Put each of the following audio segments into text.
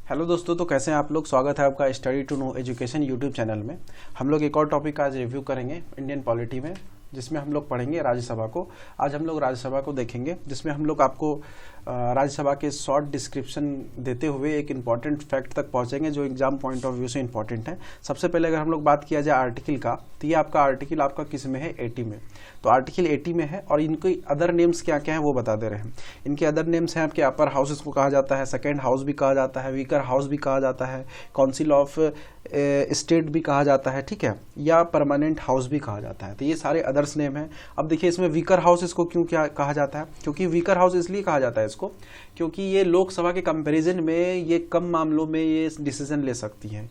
Hello दोस्तों, तो कैसे हैं आप लोग। स्वागत है आपका study to know education YouTube channel में। हम लोग एक और टॉपिक आज रिव्यू करेंगे इंडियन पॉलिटी में, जिसमें हम लोग पढ़ेंगे राज्यसभा को। आज हम लोग राज्यसभा को देखेंगे, जिसमें हम लोग आपको राज्यसभा के शॉर्ट डिस्क्रिप्शन देते हुए एक इम्पॉर्टेंट फैक्ट तक पहुंचेंगे जो एग्जाम पॉइंट ऑफ व्यू से इम्पॉर्टेंट है। सबसे पहले अगर हम लोग बात किया जाए आर्टिकल का, तो ये आपका आर्टिकल आपका किस में है, 80 में। तो आर्टिकल 80 में है और इनके अदर नेम्स क्या क्या है वो बता दे रहे हैं। इनके अदर नेम्स हैं आपके अपर हाउस इसको कहा जाता है, सेकेंड हाउस भी कहा जाता है, वीकर हाउस भी कहा जाता है, काउंसिल ऑफ स्टेट भी कहा जाता है, ठीक है, या परमानेंट हाउस भी कहा जाता है। तो ये सारे अदर्स नेम हैं। अब देखिए इसमें वीकर हाउस इसको क्यों क्या कहा जाता है, क्योंकि वीकर हाउस इसलिए कहा जाता है इसको क्योंकि ये लोकसभा के कंपैरिजन में ये कम मामलों में ये डिसीजन ले सकती हैं।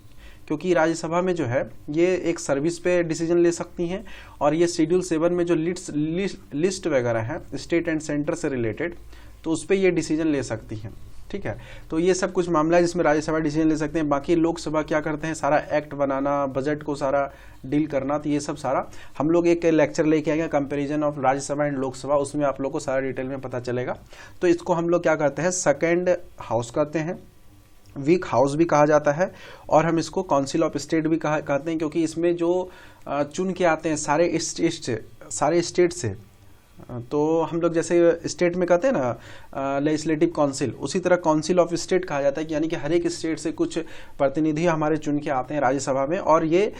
क्योंकि राज्यसभा में जो है ये एक सर्विस पे डिसीजन ले सकती हैं और ये शेड्यूल 7 में जो लिस्ट वगैरह है स्टेट एंड सेंटर से रिलेटेड, तो उस पर ये डिसीजन ले सकती हैं, ठीक है। तो ये सब कुछ मामला है जिसमें राज्यसभा डिसीजन ले सकते हैं। बाकी लोकसभा क्या करते हैं, सारा एक्ट बनाना, बजट को सारा डील करना। तो ये सब सारा हम लोग एक लेक्चर लेके आएंगे comparison of Rajya Sabha and Lok Sabha, उसमें आप लोग को सारा डिटेल में पता चलेगा। तो इसको हम लोग क्या करते हैं, सेकेंड हाउस कहते हैं, वीक हाउस भी कहा जाता है, और हम इसको काउंसिल ऑफ स्टेट भी कहते हैं, क्योंकि इसमें जो चुन के आते हैं सारे स्टेट से। तो हम लोग जैसे स्टेट में कहते हैं ना लेजिस्लेटिव काउंसिल, उसी तरह काउंसिल ऑफ स्टेट कहा जाता है, यानी कि हर एक स्टेट से कुछ प्रतिनिधि हमारे चुन के आते हैं राज्यसभा में, और ये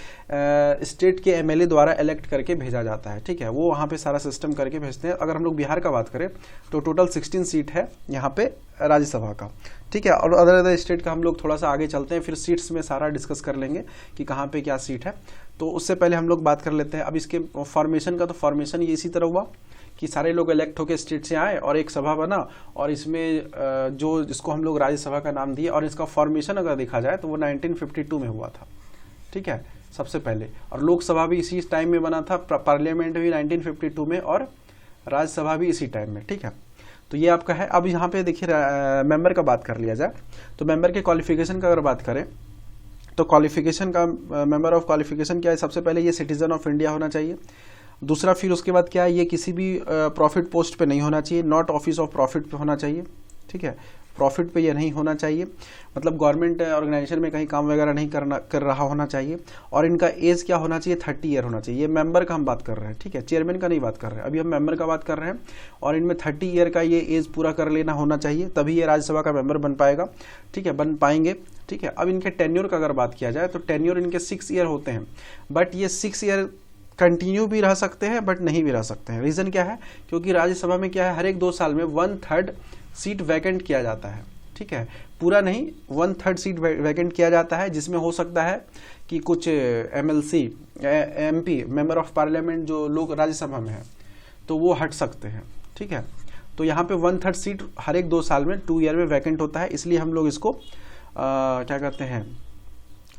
स्टेट के एमएलए द्वारा इलेक्ट करके भेजा जाता है, ठीक है। वो वहाँ पे सारा सिस्टम करके भेजते हैं। अगर हम लोग बिहार का बात करें तो टोटल 16 सीट है यहाँ पे राज्यसभा का, ठीक है। और अदर स्टेट का हम लोग थोड़ा सा आगे चलते हैं, फिर सीट्स में सारा डिस्कस कर लेंगे कि कहाँ पे क्या सीट है। तो उससे पहले हम लोग बात कर लेते हैं अब इसके फॉर्मेशन का। तो फॉर्मेशन ये इसी तरह हुआ कि सारे लोग इलेक्ट होकर स्टेट से आए और एक सभा बना, और इसमें जो जिसको हम लोग राज्यसभा का नाम दिए। और इसका फॉर्मेशन अगर देखा जाए तो वो 1952 में हुआ था, ठीक है, सबसे पहले। और लोकसभा भी इसी टाइम में बना था, पार्लियामेंट भी 1952 में, और राज्यसभा भी इसी टाइम में, ठीक है। तो ये आपका है। अब यहाँ पे देखिए मेंबर का बात कर लिया जाए तो मेंबर के क्वालिफिकेशन का अगर बात करें तो क्वालिफिकेशन का मेंबर ऑफ क्वालिफिकेशन क्या है, सबसे पहले ये सिटीजन ऑफ इंडिया होना चाहिए। दूसरा फिर उसके बाद क्या है, ये किसी भी प्रॉफिट पोस्ट पे नहीं होना चाहिए, नॉट ऑफिस ऑफ प्रॉफिट पे होना चाहिए, ठीक है। प्रॉफिट पे ये नहीं होना चाहिए, मतलब गवर्नमेंट ऑर्गेनाइजेशन में कहीं काम वगैरह नहीं कर रहा होना चाहिए। और इनका एज क्या होना चाहिए, 30 ईयर होना चाहिए। ये मेंबर का हम बात कर रहे हैं, ठीक है, चेयरमैन का नहीं बात कर रहे हैं, अभी हम मेंबर का बात कर रहे हैं। और इनमें 30 ईयर का ये एज पूरा कर लेना होना चाहिए, तभी ये राज्यसभा का मेंबर बन पाएगा, ठीक है, बन पाएंगे, ठीक है। अब इनके टेन्योर का अगर बात किया जाए तो टेन्योर इनके 6 ईयर होते हैं, बट ये 6 ईयर कंटिन्यू भी रह सकते हैं बट नहीं भी रह सकते हैं। रीजन क्या है, क्योंकि राज्यसभा में क्या है, हर एक 2 साल में 1/3 सीट वैकेंट किया जाता है, ठीक है, पूरा नहीं, 1/3 सीट वैकेंट किया जाता है, जिसमें हो सकता है कि कुछ MLC MP member of parliament जो लोग राज्यसभा में है तो वो हट सकते हैं, ठीक है। तो यहाँ पे 1/3 सीट हर एक 2 साल में 2 ईयर में वैकेंट होता है, इसलिए हम लोग इसको क्या कहते हैं,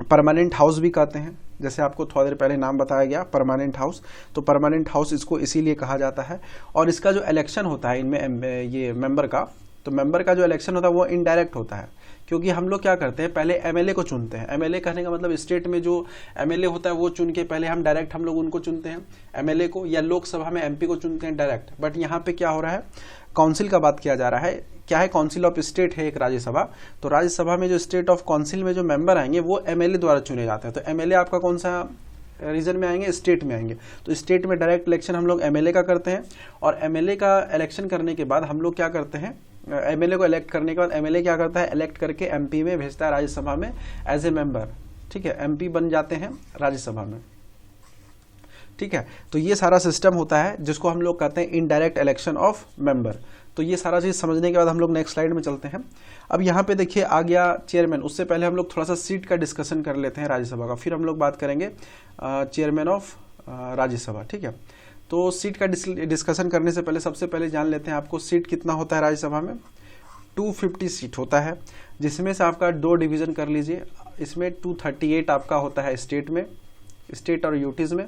परमानेंट हाउस भी कहते हैं। जैसे आपको थोड़ा देर पहले नाम बताया गया परमानेंट हाउस, तो परमानेंट हाउस इसको इसीलिए कहा जाता है। और इसका जो इलेक्शन होता है इनमें ये मेंबर का, तो मेंबर का जो इलेक्शन होता है वो इनडायरेक्ट होता है, क्योंकि हम लोग क्या करते हैं, पहले एमएलए को चुनते हैं। एमएलए कहने का मतलब स्टेट में जो एमएलए होता है वो चुन के पहले हम डायरेक्ट हम लोग उनको चुनते हैं एमएलए को, या लोकसभा में एमपी को चुनते हैं डायरेक्ट। बट यहाँ पे क्या हो रहा है, काउंसिल का बात किया जा रहा है। क्या है, काउंसिल ऑफ स्टेट है एक राज्यसभा। तो राज्यसभा में जो स्टेट ऑफ काउंसिल में जो मेंबर आएंगे वो एमएलए द्वारा चुने जाते हैं। तो एमएलए आपका कौन सा रीजन में आएंगे, स्टेट में आएंगे। तो स्टेट में डायरेक्ट इलेक्शन हम लोग एमएलए का करते हैं, और एमएलए का इलेक्शन करने के बाद हम लोग क्या करते हैं, एमएलए को इलेक्ट करने के बाद एमएलए क्या करता है, इलेक्ट करके एमपी में भेजता है राज्यसभा में एज ए मेंबर, ठीक है, एमपी बन जाते हैं राज्यसभा में, ठीक है। तो ये सारा सिस्टम होता है जिसको हम लोग कहते हैं इनडायरेक्ट इलेक्शन ऑफ मेंबर। तो ये सारा चीज समझने के बाद हम लोग नेक्स्ट स्लाइड में चलते हैं। अब यहाँ पे देखिए आ गया चेयरमैन। उससे पहले हम लोग थोड़ा सा सीट का डिस्कशन कर लेते हैं राज्यसभा का, फिर हम लोग बात करेंगे चेयरमैन ऑफ राज्यसभा, ठीक है। तो सीट का डिस्कशन करने से पहले सबसे पहले जान लेते हैं आपको सीट कितना होता है राज्यसभा में। 250 सीट होता है, जिसमें से आपका 2 डिवीजन कर लीजिए। इसमें 238 आपका होता है स्टेट में, स्टेट और यूटीज में,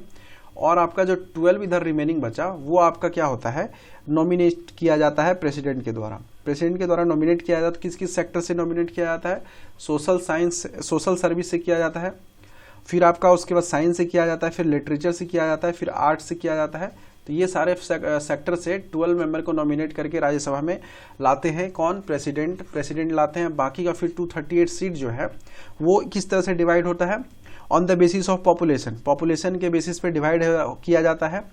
और आपका जो 12 इधर रिमेनिंग बचा वो आपका क्या होता है, नॉमिनेट किया जाता है प्रेसिडेंट के द्वारा। प्रेसिडेंट के द्वारा नॉमिनेट किया जाता है, किस किस सेक्टर से नॉमिनेट किया जाता है, सोशल साइंस, सोशल सर्विस से किया जाता है, फिर आपका उसके बाद साइंस से किया जाता है, फिर लिटरेचर से किया जाता है, फिर आर्ट से किया जाता है, तो ये सारे सेक्टर से 12 मेंबर को नॉमिनेट करके राज्यसभा में लाते हैं। कौन? प्रेसिडेंट लाते हैं। बाकी का फिर 238 सीट जो है वो किस तरह से डिवाइड होता है? On the basis of population के बेसिस पे डिवाइड किया जाता है।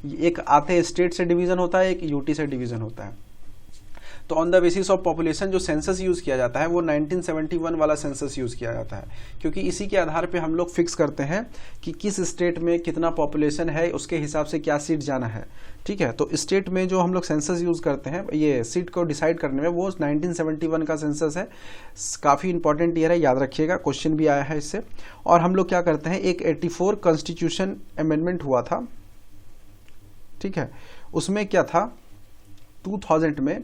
एक आते स्टेट से डिवीजन होता है, एक यूटी से डिवीजन होता है। तो on the basis of population जो सेंसस यूज किया जाता है वो 1971 वाला सेंसस यूज किया जाता है, क्योंकि इसी के आधार पे हम लोग फिक्स करते हैं कि किस स्टेट में कितना पॉपुलेशन है, उसके हिसाब से क्या सीट जाना है। ठीक है, तो स्टेट में जो हम लोग सेंसस यूज करते हैं ये सीट को डिसाइड करने में, वो 1971 का सेंसस है। काफी इंपॉर्टेंट ईयर है, याद रखिएगा, क्वेश्चन भी आया है इससे। और हम लोग क्या करते हैं, एक 84 कॉन्स्टिट्यूशन अमेंडमेंट हुआ था। ठीक है, उसमें क्या था, 2000 में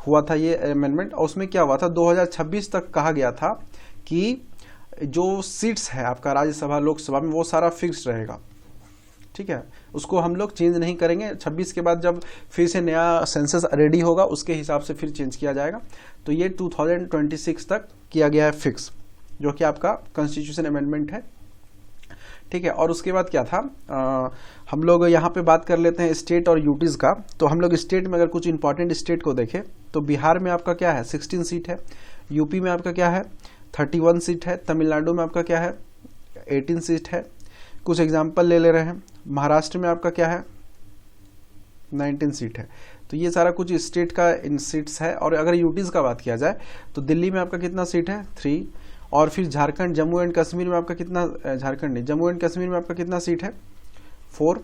हुआ था ये अमेंडमेंट, और उसमें क्या हुआ था, 2026 तक कहा गया था कि जो सीट्स है आपका राज्यसभा लोकसभा में वो सारा फिक्स्ड रहेगा। ठीक है, उसको हम लोग चेंज नहीं करेंगे। 26 के बाद जब फिर से नया सेंसस रेडी होगा उसके हिसाब से फिर चेंज किया जाएगा। तो ये 2026 तक किया गया है फिक्स, जो कि आपका कॉन्स्टिट्यूशन अमेंडमेंट है। ठीक है, और उसके बाद क्या था, हम लोग यहाँ पे बात कर लेते हैं स्टेट और यूटीज का। तो हम लोग स्टेट में अगर कुछ इंपॉर्टेंट स्टेट को देखें तो बिहार में आपका क्या है, 16 सीट है। यूपी में आपका क्या है, 31 सीट है। तमिलनाडु में आपका क्या है, 18 सीट है। कुछ एग्जाम्पल ले रहे हैं, महाराष्ट्र में आपका क्या है, 19 सीट है। तो ये सारा कुछ स्टेट का इन सीट्स है। और अगर यूटीज का बात किया जाए तो दिल्ली में आपका कितना सीट है, 3। और फिर झारखंड, जम्मू एंड कश्मीर में आपका कितना, झारखंड नहीं, जम्मू एंड कश्मीर में आपका कितना सीट है, 4।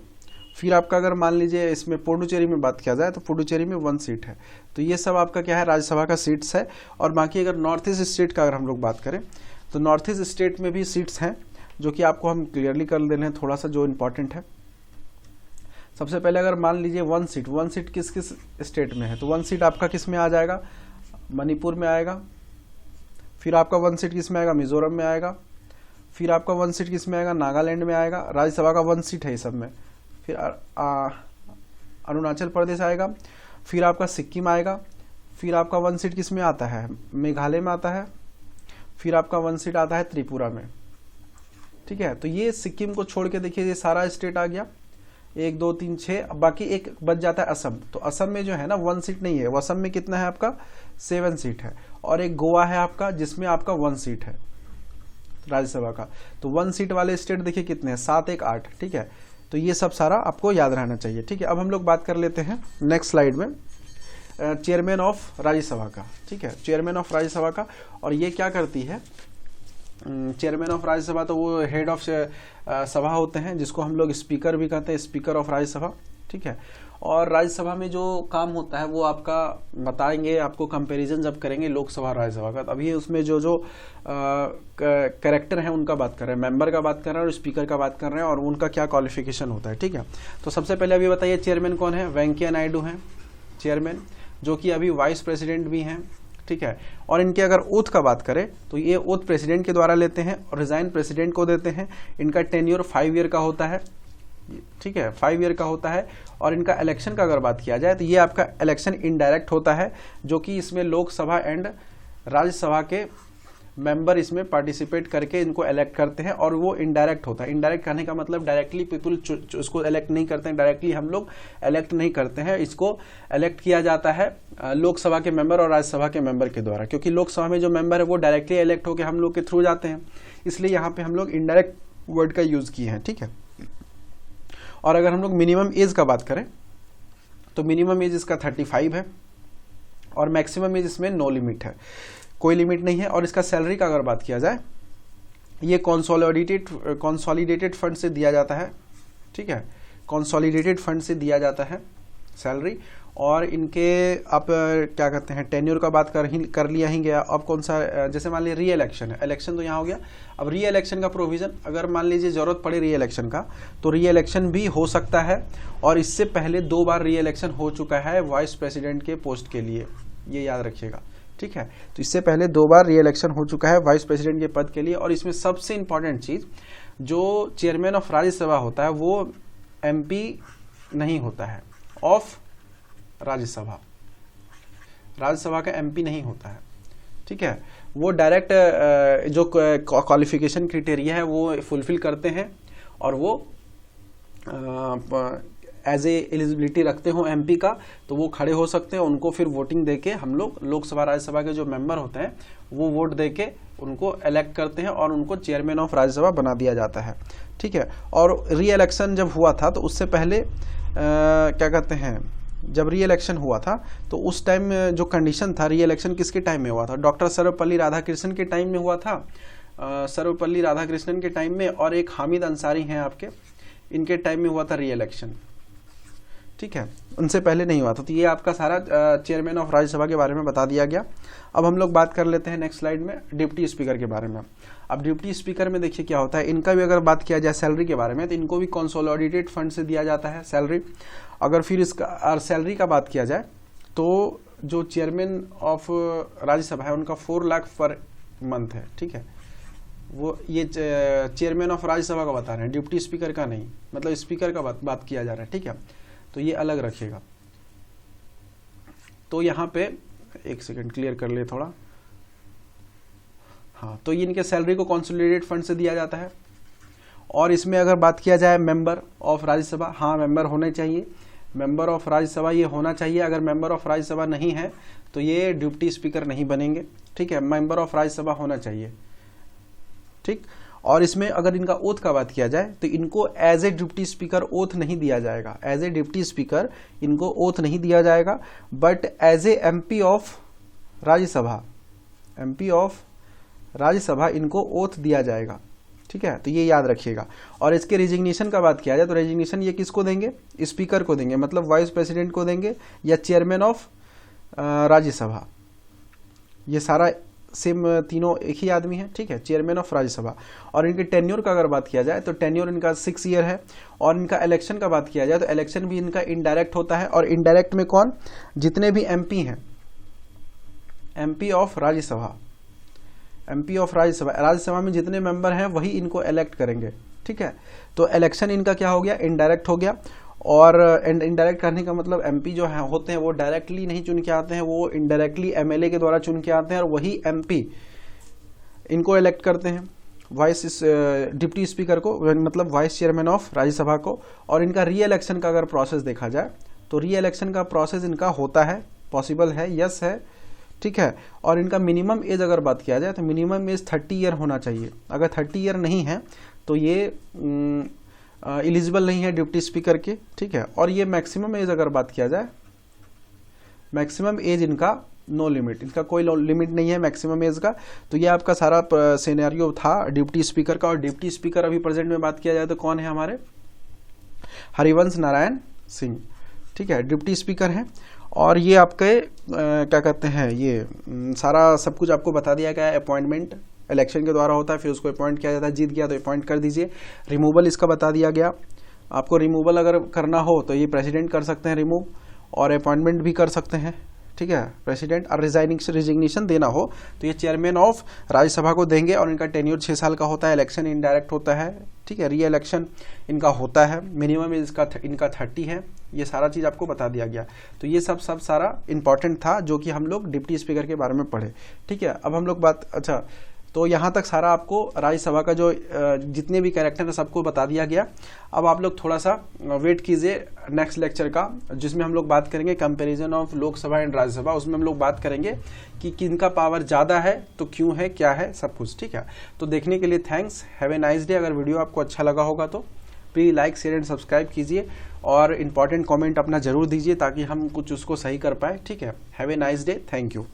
फिर आपका अगर मान लीजिए इसमें पुडुचेरी में बात किया जाए तो पुडुचेरी में 1 सीट है। तो ये सब आपका क्या है, राज्यसभा का सीट्स है। और बाकी अगर नॉर्थ ईस्ट स्टेट का अगर हम लोग बात करें तो नॉर्थ ईस्ट स्टेट में भी सीट्स हैं, जो कि आपको हम क्लियरली कर दे रहे हैं थोड़ा सा जो इम्पोर्टेंट है। सबसे पहले अगर मान लीजिए 1 सीट किस किस स्टेट में है, तो 1 सीट आपका किस में आ जाएगा, मणिपुर में आएगा। फिर आपका 1 सीट किस में आएगा, मिजोरम में आएगा। फिर आपका 1 सीट किस में आएगा, नागालैंड में आएगा। राज्यसभा का 1 सीट है इस सब में। फिर अरुणाचल प्रदेश आएगा। फिर आपका सिक्किम आएगा। फिर आपका 1 सीट किस में आता है, मेघालय में आता है। फिर आपका 1 सीट आता है त्रिपुरा में। ठीक है, तो ये सिक्किम को छोड़ के देखिए ये सारा स्टेट आ गया, 1 2 3 6। बाकी एक बच जाता है असम। तो असम में जो है ना 1 सीट नहीं है, असम में कितना है आपका, 7 सीट है। और एक गोवा है आपका जिसमें आपका 1 सीट है राज्यसभा का। तो 1 सीट वाले स्टेट देखिए कितने हैं, 7 1 8। ठीक है, तो ये सब सारा आपको याद रहना चाहिए। ठीक है, अब हम लोग बात कर लेते हैं नेक्स्ट स्लाइड में चेयरमैन ऑफ राज्यसभा का। ठीक है, चेयरमैन ऑफ राज्यसभा का। और ये क्या करती है, चेयरमैन ऑफ राज्यसभा, तो वो हेड ऑफ सभा होते हैं, जिसको हम लोग स्पीकर भी कहते हैं, स्पीकर ऑफ राज्यसभा। ठीक है, और राज्यसभा में जो काम होता है वो आपका बताएंगे, आपको कंपैरिजन जब करेंगे लोकसभा और राज्यसभा का। अभी उसमें जो कैरेक्टर हैं उनका बात कर रहे हैं, मेंबर का बात कर रहे हैं और स्पीकर का बात कर रहे हैं, और उनका क्या क्वालिफिकेशन होता है। ठीक है, तो सबसे पहले अभी बताइए चेयरमैन कौन है, वेंकैया नायडू हैं चेयरमैन, जो कि अभी वाइस प्रेसिडेंट भी हैं। ठीक है, और इनके अगर ओथ का बात करें तो ये ओथ प्रेसिडेंट के द्वारा लेते हैं और रिजाइन प्रेसिडेंट को देते हैं। इनका टेन्योर 5 ईयर का होता है। ठीक है, 5 ईयर का होता है। और इनका इलेक्शन का अगर बात किया जाए तो ये आपका इलेक्शन इनडायरेक्ट होता है, जो कि इसमें लोकसभा एंड राज्यसभा के मेंबर इसमें पार्टिसिपेट करके इनको इलेक्ट करते हैं, और वो इनडायरेक्ट होता है। इनडायरेक्ट कहने का मतलब डायरेक्टली पीपल इसको इलेक्ट नहीं करते हैं, डायरेक्टली हम लोग इलेक्ट नहीं करते हैं। इसको इलेक्ट किया जाता है लोकसभा के मेंबर और राज्यसभा के मेंबर के द्वारा, क्योंकि लोकसभा में जो मेंबर है वो डायरेक्टली इलेक्ट होकर हम लोग के थ्रू जाते हैं, इसलिए यहाँ पे हम लोग इनडायरेक्ट वर्ड का यूज किए हैं। ठीक है, और अगर हम लोग मिनिमम एज का बात करें तो मिनिमम एज इसका 35 है, और मैक्सिमम एज इसमें नो लिमिट है, कोई लिमिट नहीं है। और इसका सैलरी का अगर बात किया जाए, ये कंसोलिडेटेड फंड से दिया जाता है। ठीक है, कंसोलिडेटेड फंड से दिया जाता है सैलरी। और इनके आप क्या कहते हैं, टेन्योर का बात कर लिया ही गया। अब कौन सा, जैसे मान लीजिए री इलेक्शन है, इलेक्शन तो यहाँ हो गया। अब री इलेक्शन का प्रोविजन, अगर मान लीजिए जरूरत पड़े री इलेक्शन का, तो री इलेक्शन भी हो सकता है। और इससे पहले 2 बार री इलेक्शन हो चुका है वाइस प्रेसिडेंट के पोस्ट के लिए, ये याद रखिएगा। ठीक है, तो इससे पहले 2 बार री इलेक्शन हो चुका है वाइस प्रेसिडेंट के पद के लिए। और इसमें सबसे इंपॉर्टेंट चीज, जो चेयरमैन ऑफ राज्यसभा होता है वो MP नहीं होता है ऑफ राज्यसभा, राज्यसभा का MP नहीं होता है। ठीक है, वो डायरेक्ट जो क्वालिफिकेशन क्राइटेरिया है वो फुलफिल करते हैं, और वो एज ए एलिजिबिलिटी रखते हो एमपी का, तो वो खड़े हो सकते हैं, उनको फिर वोटिंग देके हम लोग लोकसभा राज्यसभा के जो मेंबर होते हैं वो वोट देके उनको इलेक्ट करते हैं और उनको चेयरमैन ऑफ राज्यसभा बना दिया जाता है। ठीक है, और री इलेक्शन जब हुआ था तो उससे पहले क्या कहते हैं, जब री इलेक्शन हुआ था तो उस टाइम जो कंडीशन था, री इलेक्शन किसके टाइम में हुआ था? डॉक्टर सर्वपल्ली राधाकृष्णन के टाइम में हुआ था, सर्वपल्ली राधाकृष्णन के टाइम में, और एक हामिद अंसारी हैं आपके, इनके टाइम में हुआ था री इलेक्शन। ठीक है, उनसे पहले नहीं हुआ था। तो ये आपका सारा चेयरमैन ऑफ राज्यसभा के बारे में बता दिया गया। अब हम लोग बात कर लेते हैं नेक्स्ट स्लाइड में डिप्टी स्पीकर के बारे में। अब डिप्टी स्पीकर में देखिए क्या होता है, इनका भी अगर बात किया जाए सैलरी के बारे में तो इनको भी कंसोलिडेटेड फंड से दिया जाता है सैलरी। अगर फिर इसका सैलरी का बात किया जाए तो जो चेयरमैन ऑफ राज्यसभा है उनका 4 लाख पर मंथ है। ठीक है, वो ये चेयरमैन ऑफ राज्यसभा का बता रहे हैं, डिप्टी स्पीकर का नहीं, मतलब स्पीकर का बात किया जा रहा है। ठीक है, तो ये अलग रखिएगा। तो यहाँ पे एक सेकंड क्लियर कर ले थोड़ा। हाँ, तो इनके सैलरी को कंसोलिडेटेड फंड से दिया जाता है। और इसमें अगर बात किया जाए मेंबर ऑफ राज्यसभा, हाँ मेंबर होने चाहिए, मेंबर ऑफ राज्यसभा ये होना चाहिए। अगर मेंबर ऑफ राज्यसभा नहीं है तो ये डिप्टी स्पीकर नहीं बनेंगे। ठीक है, मेंबर ऑफ राज्यसभा होना चाहिए। ठीक, और इसमें अगर इनका ओथ का बात किया जाए तो इनको as a deputy speaker oath नहीं दिया जाएगा, एज ए डिप्टी स्पीकर इनको ओथ नहीं दिया जाएगा, but as a MP of Rajya Sabha, MP of Rajya Sabha इनको ओथ दिया जाएगा। ठीक है, तो ये याद रखिएगा। और इसके रेजिग्नेशन का बात किया जाए तो रेजिग्नेशन ये किसको देंगे? स्पीकर को देंगे, मतलब वाइस प्रेसिडेंट को देंगे या चेयरमैन ऑफ राज्यसभा। ये सारा सेम तीनों एक ही आदमी है। ठीक है, चेयरमैन ऑफ राज्यसभा। और इनके टेन्योर का अगर बात किया जाए तो टेन्योर इनका 6 ईयर है। और इनका इलेक्शन का बात किया जाए तो इलेक्शन भी इनका इनडायरेक्ट होता है। और इनडायरेक्ट में कौन? जितने भी एमपी हैं, MP of Rajya Sabha, MP of Rajya Sabha, Rajya Sabha में जितने मेंबर हैं वही इनको इलेक्ट करेंगे। ठीक है, तो इलेक्शन इनका क्या हो गया? इनडायरेक्ट हो गया। और इनडायरेक्ट करने का मतलब एमपी जो है होते हैं वो डायरेक्टली नहीं चुन के आते हैं, वो इनडायरेक्टली एमएलए के द्वारा चुन के आते हैं और वही एमपी इनको इलेक्ट करते हैं, वाइस डिप्टी स्पीकर को, मतलब वाइस चेयरमैन ऑफ राज्यसभा को। और इनका री इलेक्शन का अगर प्रोसेस देखा जाए तो री इलेक्शन का प्रोसेस इनका होता है, पॉसिबल है, यस है। ठीक है, और इनका मिनिमम एज अगर बात किया जाए तो मिनिमम एज 30 ईयर होना चाहिए। अगर 30 ईयर नहीं है तो ये एलिजिबल नहीं है डिप्टी स्पीकर के। ठीक है, और ये मैक्सिमम एज अगर बात किया जाए, मैक्सिमम एज इनका नो लिमिट, इनका कोई लिमिट नहीं है मैक्सिमम एज का। तो ये आपका सारा सिनेरियो था डिप्टी स्पीकर का। और डिप्टी स्पीकर अभी प्रेजेंट में बात किया जाए तो कौन है? हमारे हरिवंश नारायण सिंह। ठीक है, डिप्टी स्पीकर हैं। और ये आपके क्या कहते हैं, ये सारा सब कुछ आपको बता दिया गया है। अपॉइंटमेंट इलेक्शन के द्वारा होता है, फिर उसको अपॉइंट किया जाता है, जीत गया तो अपॉइंट कर दीजिए। रिमूवल इसका बता दिया गया, आपको रिमूवल अगर करना हो तो ये प्रेसिडेंट कर सकते हैं रिमूव, और अपॉइंटमेंट भी कर सकते हैं। ठीक है, प्रेसिडेंट। और रिजिग्नेशन देना हो तो ये चेयरमैन ऑफ राज्यसभा को देंगे। और इनका टेन्योर 6 साल का होता है, इलेक्शन इनडायरेक्ट होता है। ठीक है, री इलेक्शन इनका होता है, मिनिमम इनका 30 है। ये सारा चीज़ आपको बता दिया गया। तो ये सब सारा इंपॉर्टेंट था जो कि हम लोग डिप्टी स्पीकर के बारे में पढ़े। ठीक है, अब हम लोग बात, अच्छा तो यहाँ तक सारा आपको राज्यसभा का जो जितने भी कैरेक्टर है सबको बता दिया गया। अब आप लोग थोड़ा सा वेट कीजिए नेक्स्ट लेक्चर का, जिसमें हम लोग बात करेंगे comparison of Lok Sabha and Rajya Sabha. उसमें हम लोग बात करेंगे कि किनका पावर ज़्यादा है, तो क्यों है, क्या है, सब कुछ। ठीक है, तो देखने के लिए thanks, have a nice day. अगर वीडियो आपको अच्छा लगा होगा तो please like, share and subscribe कीजिए और इंपॉर्टेंट कमेंट अपना जरूर दीजिए ताकि हम कुछ उसको सही कर पाए। ठीक है, have a nice day, thank you.